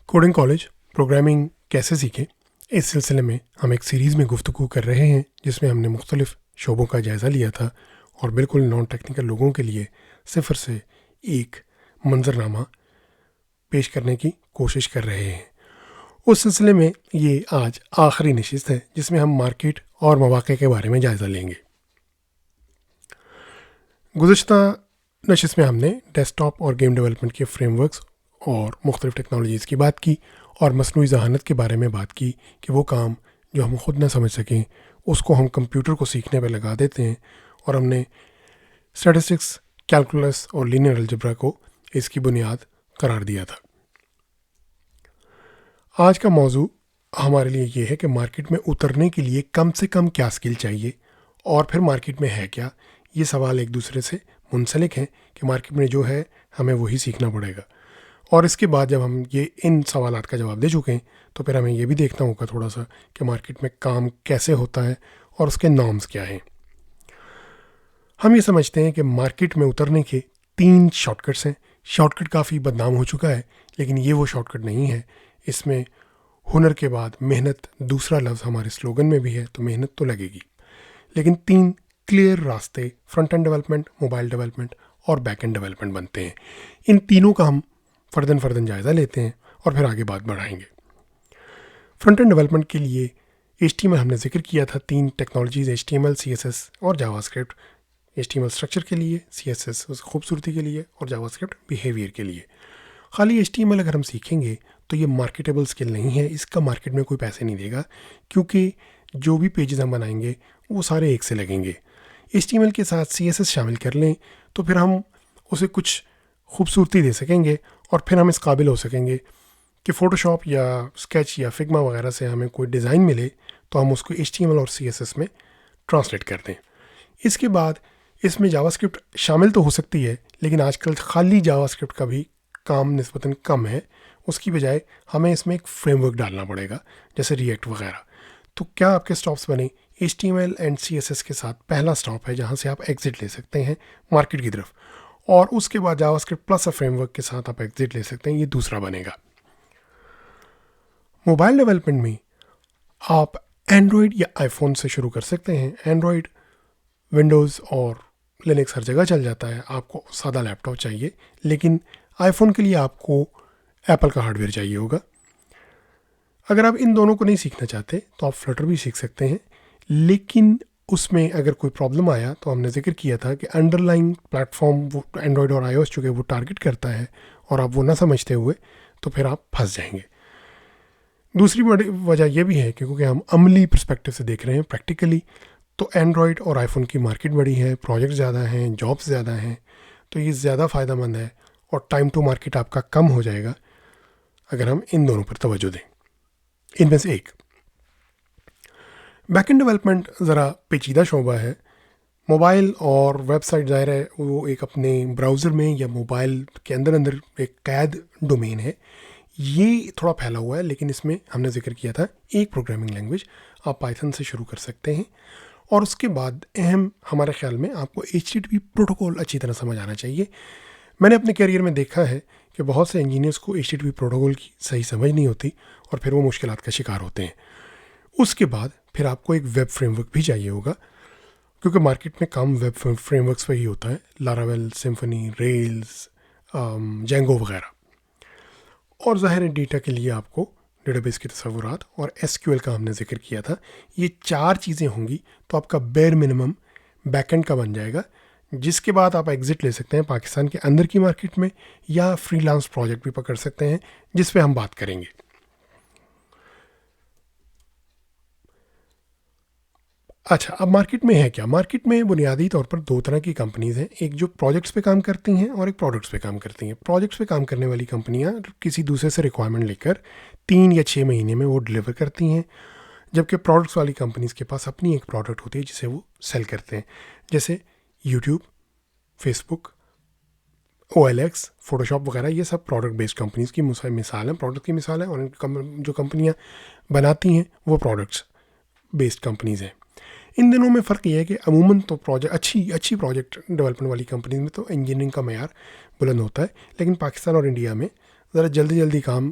Coding college programming کیسے سیکھیں، اس سلسلے میں ہم ایک سیریز میں گفتگو کر رہے ہیں جس میں ہم نے مختلف شعبوں کا جائزہ لیا تھا اور بالکل نان ٹیکنیکل لوگوں کے لیے صفر سے ایک منظرنامہ پیش کرنے کی کوشش کر رہے ہیں۔ اس سلسلے میں یہ آج آخری نشست ہے جس میں ہم مارکیٹ اور مواقع کے بارے میں جائزہ لیں گے۔ گزشتہ نشست میں ہم نے ڈیسک ٹاپ اور گیم ڈیولپمنٹ کے فریم ورکس اور مختلف ٹیکنالوجیز کی بات کی اور مصنوعی ذہانت کے بارے میں بات کی کہ وہ کام جو ہم خود نہ سمجھ سکیں اس کو ہم کمپیوٹر کو سیکھنے پہ لگا دیتے ہیں، اور ہم نے اسٹیٹسٹکس، کیلکولس اور لینئر الجبرا کو اس کی بنیاد قرار دیا تھا۔ آج کا موضوع ہمارے لیے یہ ہے کہ مارکیٹ میں اترنے کے لیے کم سے کم کیا اسکل چاہیے، اور پھر مارکیٹ میں ہے کیا۔ یہ سوال ایک دوسرے سے منسلک ہیں کہ مارکیٹ میں جو ہے ہمیں وہی سیکھنا پڑے گا، اور اس کے بعد جب ہم ان سوالات کا جواب دے چکے ہیں تو پھر ہمیں یہ بھی دیکھنا ہوگا تھوڑا سا کہ مارکیٹ میں کام کیسے ہوتا ہے اور اس کے نارمز کیا ہیں۔ ہم یہ سمجھتے ہیں کہ مارکیٹ میں اترنے کے 3 شارٹ کٹس ہیں۔ شارٹ کٹ کافی بدنام ہو چکا ہے، لیکن یہ وہ شارٹ کٹ نہیں ہے۔ اس میں ہنر کے بعد محنت دوسرا لفظ ہمارے سلوگن میں بھی ہے، تو محنت تو لگے گی، لیکن 3 کلیئر راستے front end development, mobile development اور بیک اینڈ ڈیولپمنٹ بنتے ہیں۔ ان تینوں کا ہم فردن جائزہ لیتے ہیں اور پھر آگے بات بڑھائیں گے۔ فرنٹ اینڈ ڈیولپمنٹ کے لیے HTML ہم نے ذکر کیا تھا، 3 ٹیکنالوجیز HTML، CSS اور جاوا اسکرپٹ۔ HTML اسٹرکچر کے لیے، CSS خوبصورتی کے لیے اور جاوا اسکرپٹ بیہیویئر کے لیے۔ خالی HTML اگر ہم سیکھیں گے تو یہ مارکیٹیبل اسکل نہیں ہے، اس کا مارکیٹ میں کوئی پیسے نہیں دے گا، کیونکہ جو بھی پیجز ہم بنائیں گے وہ سارے ایک سے لگیں گے۔ HTML کے ساتھ CSS شامل کر لیں تو پھر ہم اسے کچھ خوبصورتی دے سکیں گے، اور پھر ہم اس قابل ہو سکیں گے کہ فوٹوشاپ یا اسکیچ یا فگما وغیرہ سے ہمیں کوئی ڈیزائن ملے تو ہم اس کو HTML اور CSS میں ٹرانسلیٹ کر دیں۔ اس کے بعد اس میں جاوا اسکرپٹ شامل تو ہو سکتی ہے، لیکن آج کل خالی جاوا اسکرپٹ کا بھی کام نسبتاً کم ہے۔ اس کی بجائے ہمیں اس میں ایک فریم ورک ڈالنا پڑے گا، جیسے ریئیکٹ وغیرہ۔ تو کیا آپ کے اسٹاپس بنے؟ HTML اینڈ CSS کے ساتھ پہلا اسٹاپ ہے جہاں سے آپ ایگزٹ لے سکتے ہیں مارکیٹ کی طرف، اور اس کے بعد جاوا اسکرپٹ پلس فریم ورک کے ساتھ آپ ایگزٹ لے سکتے ہیں، یہ دوسرا بنے گا۔ موبائل ڈیولپمنٹ میں آپ اینڈرائڈ یا آئی فون سے شروع کر سکتے ہیں۔ اینڈرائڈ، ونڈوز اور لینکس ہر جگہ چل جاتا ہے، آپ کو سادہ لیپ ٹاپ چاہیے، لیکن آئی فون کے لیے آپ کو ایپل کا ہارڈ ویئر چاہیے ہوگا۔ اگر آپ ان دونوں کو نہیں سیکھنا چاہتے تو آپ فلٹر بھی سیکھ سکتے ہیں، لیکن اس میں اگر کوئی پرابلم آیا تو ہم نے ذکر کیا تھا کہ انڈر لائن پلیٹ فارم وہ اینڈرائڈ اور iOS چونکہ وہ ٹارگٹ کرتا ہے اور آپ وہ نہ سمجھتے ہوئے تو پھر آپ پھنس جائیں گے۔ دوسری بڑی وجہ یہ بھی ہے کہ کیونکہ ہم عملی پرسپیکٹو سے دیکھ رہے ہیں، پریکٹیکلی، تو اینڈرائڈ اور آئی فون کی مارکیٹ بڑی ہے، پروجیکٹ زیادہ ہیں، جابس زیادہ ہیں، تو یہ زیادہ فائدہ مند ہے، اور ٹائم ٹو مارکیٹ آپ کا کم ہو جائے گا اگر ہم ان دونوں پر توجہ دیں۔ ان میں سے ایک بیک اینڈ ڈیولپمنٹ ذرا پیچیدہ شعبہ ہے۔ موبائل اور ویب سائٹ ظاہر ہے وہ ایک اپنے براؤزر میں یا موبائل کے اندر ایک قید ڈومین ہے، یہ تھوڑا پھیلا ہوا ہے، لیکن اس میں ہم نے ذکر کیا تھا ایک پروگرامنگ لینگویج آپ پائتھن سے شروع کر سکتے ہیں، اور اس کے بعد اہم ہمارے خیال میں آپ کو HTTP پروٹوکول اچھی طرح سمجھ آنا چاہیے۔ میں نے اپنے کیریئر میں دیکھا ہے کہ بہت سے انجینئرس کو HTTP پروٹوکول کی صحیح سمجھ نہیں ہوتی اور پھر وہ مشکلات کا شکار ہوتے ہیں۔ اس کے بعد پھر آپ کو ایک ویب فریم ورک بھی چاہیے ہوگا، کیونکہ مارکیٹ میں کام ویب فریم ورکس پہ ہی ہوتا ہے، لاراویل، سمفنی، ریلز، جینگو وغیرہ۔ اور ظاہر ہے ڈیٹا کے لیے آپ کو ڈیٹا بیس کے تصورات اور SQL کا ہم نے ذکر کیا تھا۔ یہ 4 چیزیں ہوں گی تو آپ کا بیر منیمم بیک اینڈ کا بن جائے گا، جس کے بعد آپ ایگزٹ لے سکتے ہیں پاکستان کے اندر کی مارکیٹ میں، یا فری لانس پروجیکٹ بھی پکڑ سکتے ہیں جس پہ ہم بات کریں گے۔ اچھا، اب مارکیٹ میں ہے کیا؟ مارکیٹ میں بنیادی طور پر 2 طرح کی کمپنیز ہیں، ایک جو پروجیکٹس پہ کام کرتی ہیں اور ایک پروڈکٹس پہ کام کرتی ہیں۔ پروجیکٹس پہ کام کرنے والی کمپنیاں کسی دوسرے سے ریکوائرمنٹ لے کر 3 یا 6 مہینے میں وہ ڈلیور کرتی ہیں، جبکہ پروڈکٹس والی کمپنیز کے پاس اپنی ایک پروڈکٹ ہوتی ہے جسے وہ سیل کرتے ہیں، جیسے یوٹیوب، فیس بک، OLX، فوٹوشاپ وغیرہ۔ یہ سب پروڈکٹ بیسڈ کمپنیز کی مثال ہیں، پروڈکٹ کی مثال ہے، اور جو کمپنیاں بناتی ہیں وہ پروڈکٹس بیسڈ کمپنیز ہیں۔ ان دنوں میں فرق یہ ہے کہ عموماً تو اچھی پروجیکٹ ڈیولپمنٹ والی کمپنیز میں تو انجینئرنگ کا معیار بلند ہوتا ہے، لیکن پاکستان اور انڈیا میں ذرا جلدی کام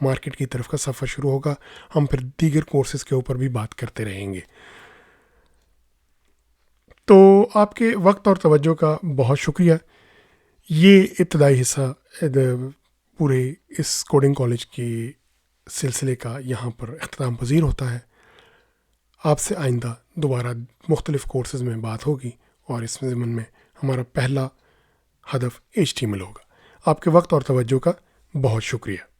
مارکیٹ کی طرف کا سفر شروع ہوگا. ہم پھر دیگر کورسز کے اوپر بھی بات کرتے رہیں گے. تو آپ کے وقت اور توجہ کا بہت شکریہ. یہ ابتدائی حصہ پورے اس کوڈنگ کالج کے سلسلے کا یہاں پر اختتام پذیر ہوتا ہے. آپ سے آئندہ دوبارہ مختلف کورسز میں بات ہوگی اور اس ضمن میں ہمارا پہلا ہدف HTML ہوگا. آپ کے وقت اور توجہ کا بہت شکریہ.